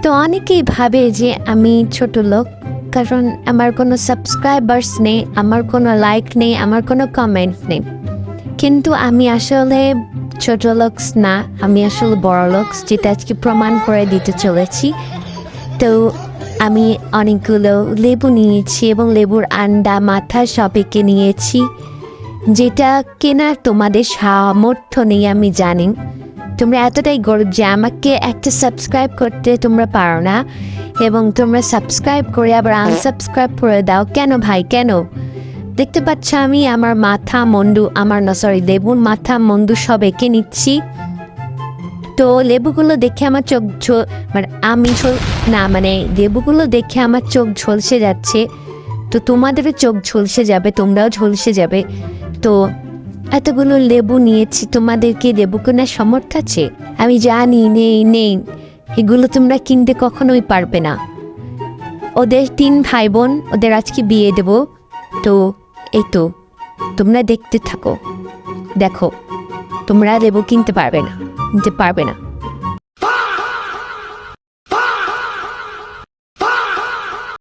তো অনেকেই ভাবে যে আমি ছোট লোক, কারণ আমার কোনো সাবস্ক্রাইবার্স নেই, আমার কোনো লাইক নেই, আমার কোনো কমেন্ট নেই। কিন্তু আমি আসলে ছোট লোকস না, আমি আসলে বড় লোকস, যেটা আজকে প্রমাণ করে দিতে চলেছি। তো আমি অনেকগুলো লেবু নিয়েছি এবং লেবুর আন্ডা মাথা সব এঁকে নিয়েছি, যেটা কেনার তোমাদের সামর্থ্য নেই আমি জানি। তোমরা এতটাই গরিব যে আমাকে একটা সাবস্ক্রাইব করতে তোমরা পারো না, এবং তোমরা সাবস্ক্রাইব করে আবার আনসাবস্ক্রাইব করে দাও। কেন ভাই, কেন? দেখতে পাচ্ছ আমি আমার মাথা মন্ডু, লেবুর মাথা মন্ডু সব এঁকে নিচ্ছি। তো লেবুগুলো দেখে আমার লেবুগুলো দেখে আমার চোখ ঝলসে যাচ্ছে। তো তোমাদেরও চোখ ঝলসে যাবে, তোমরাও ঝলসে যাবে। তো এতগুলো লেবু নিয়েছি, তোমাদেরকে লেবু কেনার সামর্থ্য আছে? আমি জানি নেই, এগুলো তোমরা কিনতে কখনোই পারবে না। ওদের 3 ভাই বোন, ওদের আজকে বিয়ে দেব। তো এই তো তোমরা দেখতে থাকো, দেখো তোমরা লেবু কিনতে পারবে না।